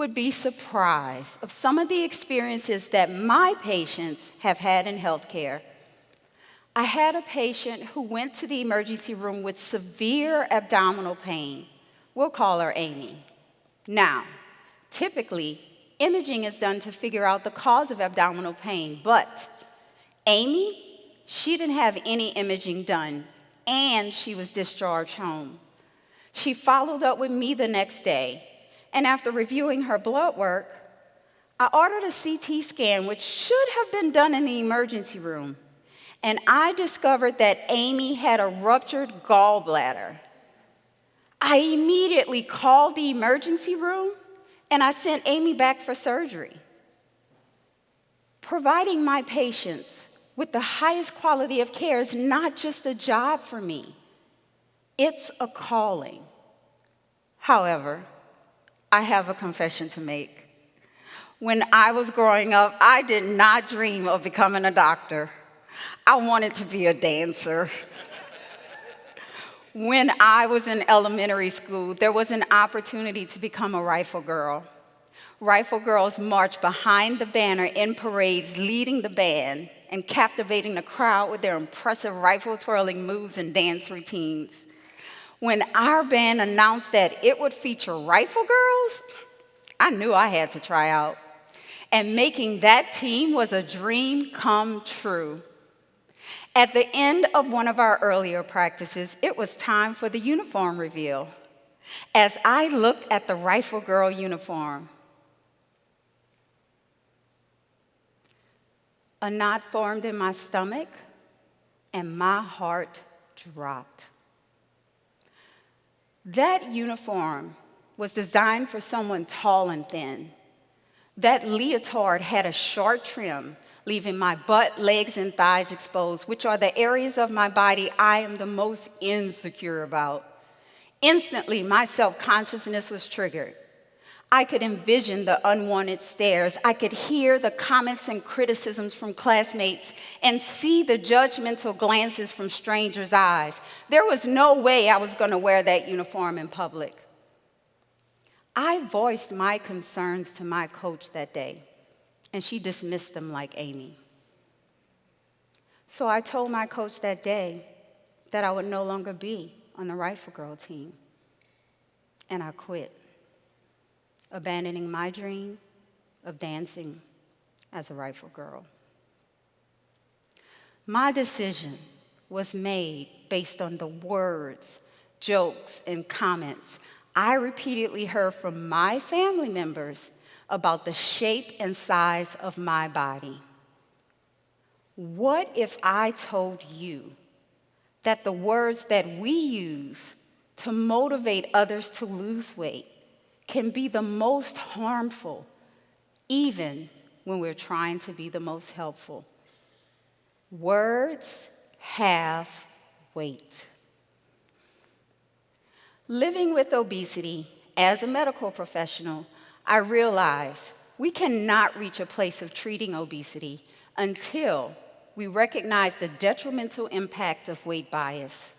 would be surprised of some of the experiences that my patients have had in healthcare. I had a patient who went to the emergency room with severe abdominal pain. We'll call her Amy. Now, typically, imaging is done to figure out the cause of abdominal pain, but Amy, she didn't have any imaging done, and she was discharged home. She followed up with me the next day, and after reviewing her blood work, I ordered a CT scan, which should have been done in the emergency room, and I discovered that Amy had a ruptured gallbladder. I immediately called the emergency room, and I sent Amy back for surgery. Providing my patients with the highest quality of care is not just a job for me. It's a calling. However, I have a confession to make. When I was growing up, I did not dream of becoming a doctor. I wanted to be a dancer. When I was in elementary school, there was an opportunity to become a rifle girl. Rifle girls marched behind the banner in parades, leading the band and captivating the crowd with their impressive rifle twirling moves and dance routines. When our band announced that it would feature rifle girls, I knew I had to try out. And making that team was a dream come true. At the end of one of our earlier practices, it was time for the uniform reveal. As I looked at the rifle girl uniform, a knot formed in my stomach, and my heart dropped. That uniform was designed for someone tall and thin. That leotard had a short trim, leaving my butt, legs, and thighs exposed, which are the areas of my body I am the most insecure about. Instantly, my self-consciousness was triggered. I could envision the unwanted stares. I could hear the comments and criticisms from classmates and see the judgmental glances from strangers' eyes. There was no way I was going to wear that uniform in public. I voiced my concerns to my coach that day, and she dismissed them like Amy. So I told my coach that day that I would no longer be on the Rifle Girl team, and I quit, abandoning my dream of dancing as a rifle girl. My decision was made based on the words, jokes, and comments I repeatedly heard from my family members about the shape and size of my body. What if I told you that the words that we use to motivate others to lose weight can be the most harmful, even when we're trying to be the most helpful? Words have weight. Living with obesity as a medical professional, I realized we cannot reach a place of treating obesity until we recognize the detrimental impact of weight bias.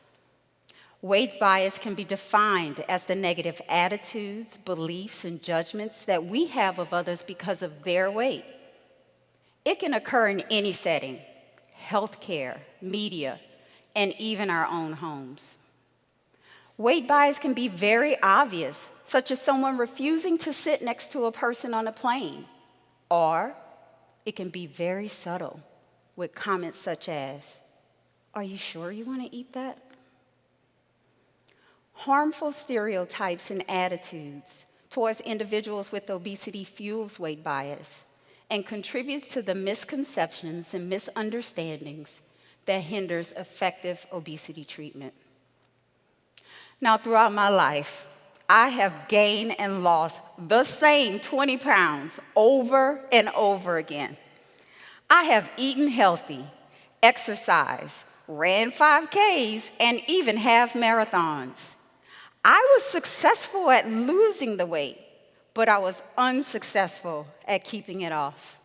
Weight bias can be defined as the negative attitudes, beliefs, and judgments that we have of others because of their weight. It can occur in any setting: healthcare, media, and even our own homes. Weight bias can be very obvious, such as someone refusing to sit next to a person on a plane, or it can be very subtle with comments such as, "Are you sure you want to eat that?" Harmful stereotypes and attitudes towards individuals with obesity fuels weight bias and contributes to the misconceptions and misunderstandings that hinders effective obesity treatment. Now, throughout my life, I have gained and lost the same 20 pounds over and over again. I have eaten healthy, exercised, ran 5Ks, and even half marathons. I was successful at losing the weight, but I was unsuccessful at keeping it off.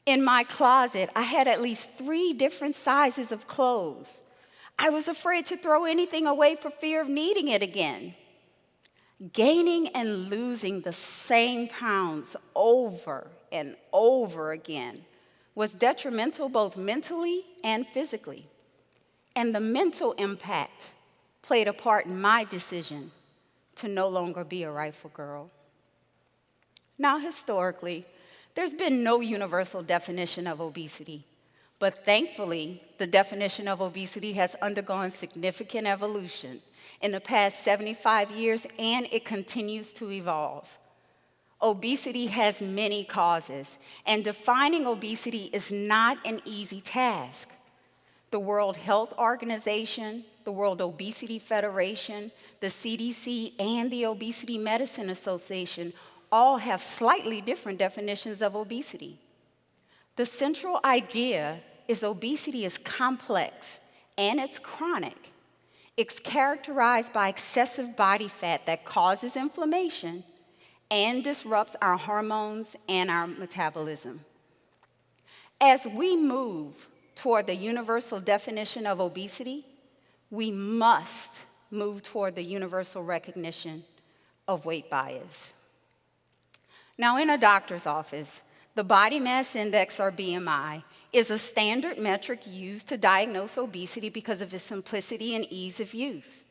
In my closet, I had at least 3 different sizes of clothes. I was afraid to throw anything away for fear of needing it again. Gaining and losing the same pounds over and over again was detrimental both mentally and physically. And the mental impact played a part in my decision to no longer be a rifle girl. Now, historically, there's been no universal definition of obesity, but thankfully, the definition of obesity has undergone significant evolution in the past 75 years, and it continues to evolve. Obesity has many causes, and defining obesity is not an easy task. The World Health Organization, the World Obesity Federation, the CDC, and the Obesity Medicine Association all have slightly different definitions of obesity. The central idea is obesity is complex and it's chronic. It's characterized by excessive body fat that causes inflammation and disrupts our hormones and our metabolism. As we move toward the universal definition of obesity, we must move toward the universal recognition of weight bias. Now, in a doctor's office, the body mass index, or BMI, is a standard metric used to diagnose obesity because of its simplicity and ease of use.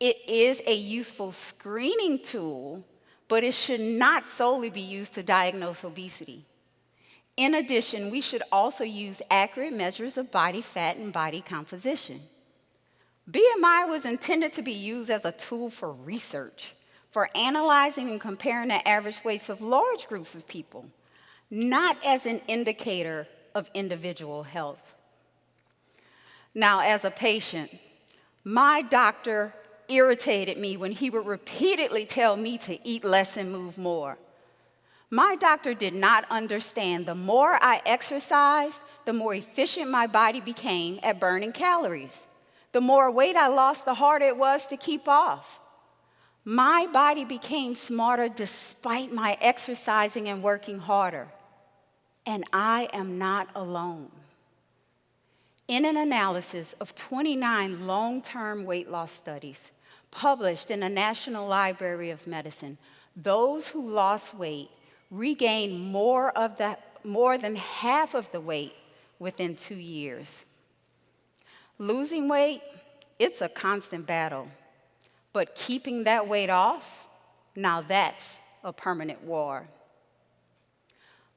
It is a useful screening tool, but it should not solely be used to diagnose obesity. In addition, we should also use accurate measures of body fat and body composition. BMI was intended to be used as a tool for research, for analyzing and comparing the average weights of large groups of people, not as an indicator of individual health. Now, as a patient, my doctor irritated me when he would repeatedly tell me to eat less and move more. My doctor did not understand the more I exercised, the more efficient my body became at burning calories. The more weight I lost, the harder it was to keep off. My body became smarter despite my exercising and working harder. And I am not alone. In an analysis of 29 long-term weight loss studies published in the National Library of Medicine, those who lost weight regained more than half of the weight within 2 years. Losing weight, it's a constant battle. But keeping that weight off, now that's a permanent war.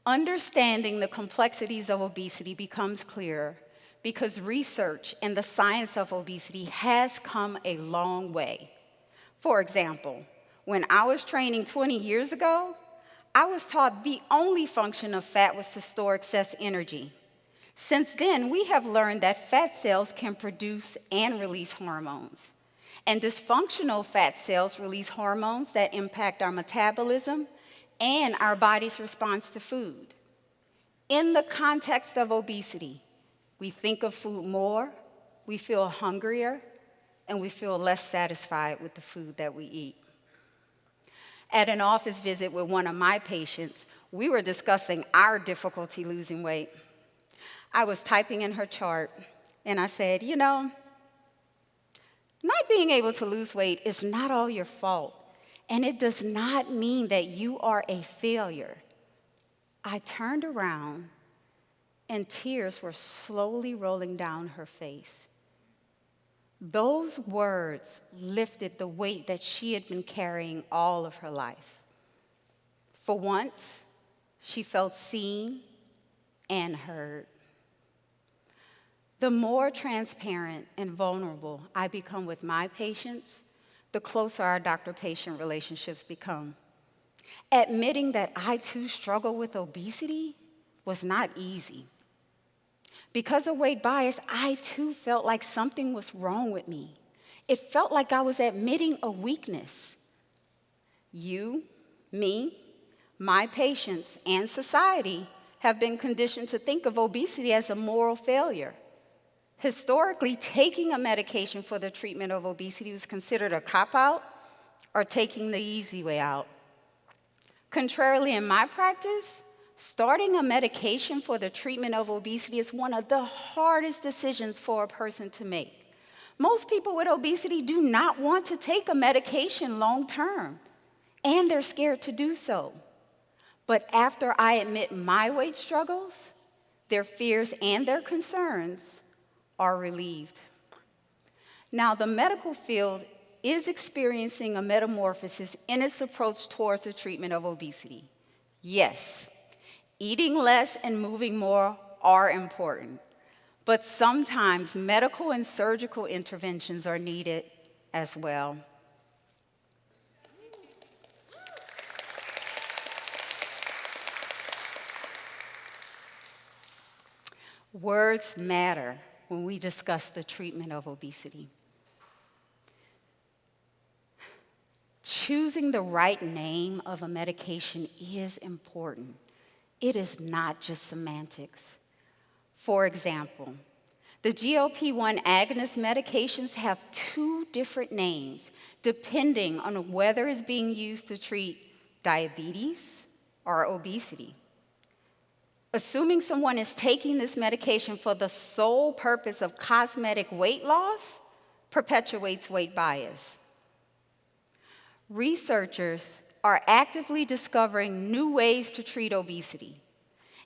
Understanding the complexities of obesity becomes clearer because research in the science of obesity has come a long way. For example, when I was training 20 years ago, I was taught the only function of fat was to store excess energy. Since then, we have learned that fat cells can produce and release hormones. And dysfunctional fat cells release hormones that impact our metabolism and our body's response to food. In the context of obesity, we think of food more, we feel hungrier, and we feel less satisfied with the food that we eat. At an office visit with one of my patients, we were discussing our difficulty losing weight. I was typing in her chart, and I said, not being able to lose weight is not all your fault, and it does not mean that you are a failure. I turned around, and tears were slowly rolling down her face. Those words lifted the weight that she had been carrying all of her life. For once, she felt seen and heard. The more transparent and vulnerable I become with my patients, the closer our doctor-patient relationships become. Admitting that I too struggle with obesity was not easy. Because of weight bias, I too felt like something was wrong with me. It felt like I was admitting a weakness. You, me, my patients, and society have been conditioned to think of obesity as a moral failure. Historically, taking a medication for the treatment of obesity was considered a cop-out or taking the easy way out. Contrarily, in my practice, starting a medication for the treatment of obesity is one of the hardest decisions for a person to make. Most people with obesity do not want to take a medication long term, and they're scared to do so. But after I admit my weight struggles, their fears and their concerns are relieved. Now, the medical field is experiencing a metamorphosis in its approach towards the treatment of obesity. Yes, eating less and moving more are important, but sometimes medical and surgical interventions are needed as well. Words matter when we discuss the treatment of obesity. Choosing the right name of a medication is important. It is not just semantics. For example, the GLP-1 agonist medications have two different names depending on whether it's being used to treat diabetes or obesity. Assuming someone is taking this medication for the sole purpose of cosmetic weight loss perpetuates weight bias. Researchers are actively discovering new ways to treat obesity.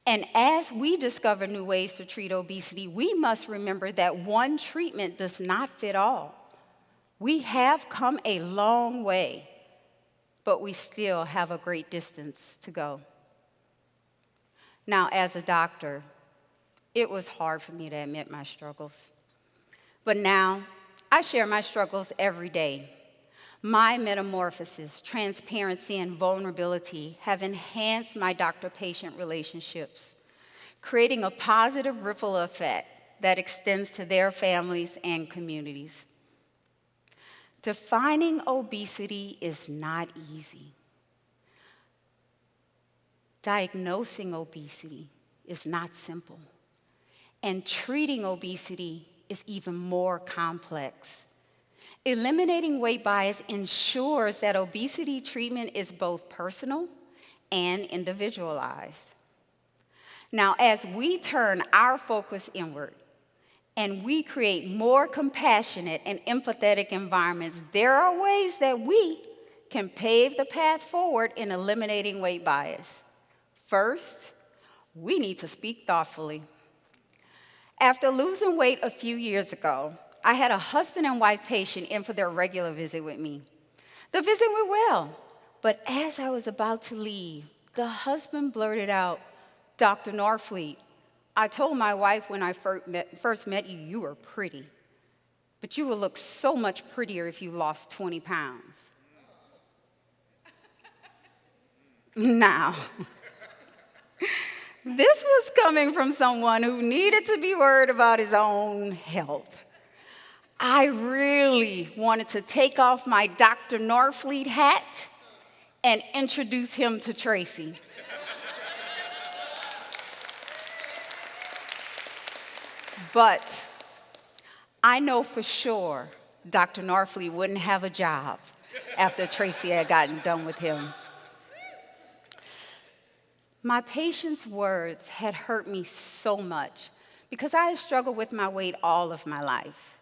And as we discover new ways to treat obesity, we must remember that one treatment does not fit all. We have come a long way, but we still have a great distance to go. Now, as a doctor, it was hard for me to admit my struggles. But now, I share my struggles every day. My metamorphosis, transparency, and vulnerability have enhanced my doctor-patient relationships, creating a positive ripple effect that extends to their families and communities. Defining obesity is not easy. Diagnosing obesity is not simple, and treating obesity is even more complex. Eliminating weight bias ensures that obesity treatment is both personal and individualized. Now, as we turn our focus inward and we create more compassionate and empathetic environments, there are ways that we can pave the path forward in eliminating weight bias. First, we need to speak thoughtfully. After losing weight a few years ago, I had a husband and wife patient in for their regular visit with me. The visit went well, but as I was about to leave, the husband blurted out, "Dr. Norfleet, I told my wife when I first met you, you were pretty, but you would look so much prettier if you lost 20 pounds. Now, this was coming from someone who needed to be worried about his own health. I really wanted to take off my Dr. Norfleet hat and introduce him to Tracy. But I know for sure Dr. Norfleet wouldn't have a job after Tracy had gotten done with him. My patient's words had hurt me so much because I had struggled with my weight all of my life.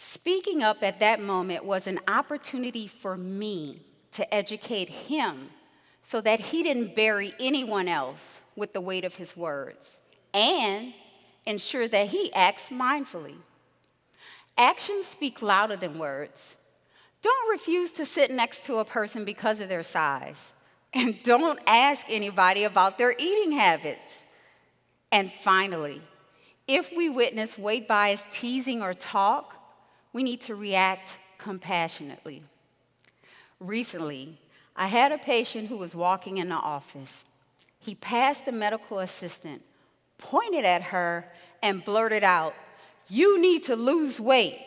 Speaking up at that moment was an opportunity for me to educate him so that he didn't bury anyone else with the weight of his words, and ensure that he acts mindfully. Actions speak louder than words. Don't refuse to sit next to a person because of their size. And don't ask anybody about their eating habits. And finally, if we witness weight bias teasing or talk, we need to react compassionately. Recently, I had a patient who was walking in the office. He passed the medical assistant, pointed at her, and blurted out, "You need to lose weight."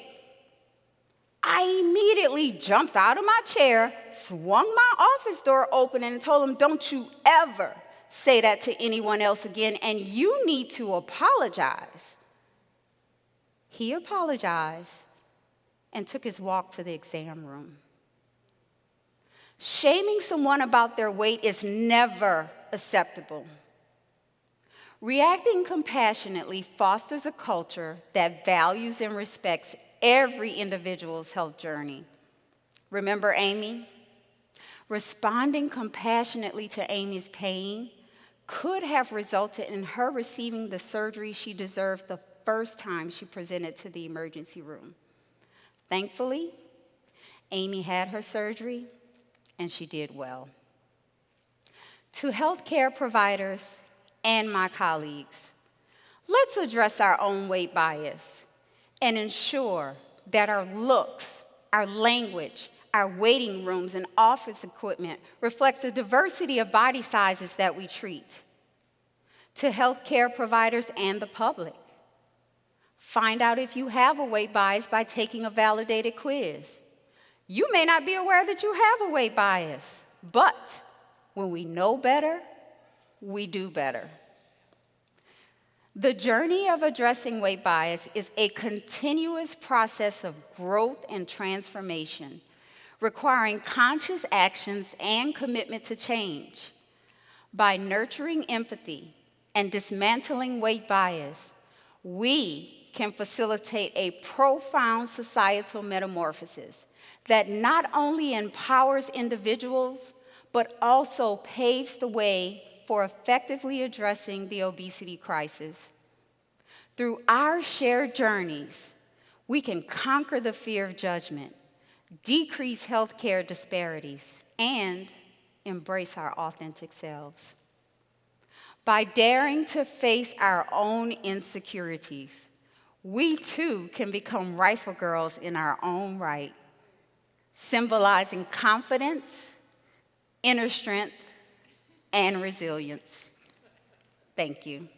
I immediately jumped out of my chair, swung my office door open, and told him, "Don't you ever say that to anyone else again, and you need to apologize." He apologized and took his walk to the exam room. Shaming someone about their weight is never acceptable. Reacting compassionately fosters a culture that values and respects every individual's health journey. Remember Amy? Responding compassionately to Amy's pain could have resulted in her receiving the surgery she deserved the first time she presented to the emergency room. Thankfully, Amy had her surgery, and she did well. To healthcare providers and my colleagues, let's address our own weight bias and ensure that our looks, our language, our waiting rooms and office equipment reflects the diversity of body sizes that we treat. To healthcare providers and the public, find out if you have a weight bias by taking a validated quiz. You may not be aware that you have a weight bias, but when we know better, we do better. The journey of addressing weight bias is a continuous process of growth and transformation, requiring conscious actions and commitment to change. By nurturing empathy and dismantling weight bias, we can facilitate a profound societal metamorphosis that not only empowers individuals, but also paves the way for effectively addressing the obesity crisis. Through our shared journeys, we can conquer the fear of judgment, decrease healthcare disparities, and embrace our authentic selves. By daring to face our own insecurities, we too can become rifle girls in our own right, symbolizing confidence, inner strength, and resilience. Thank you.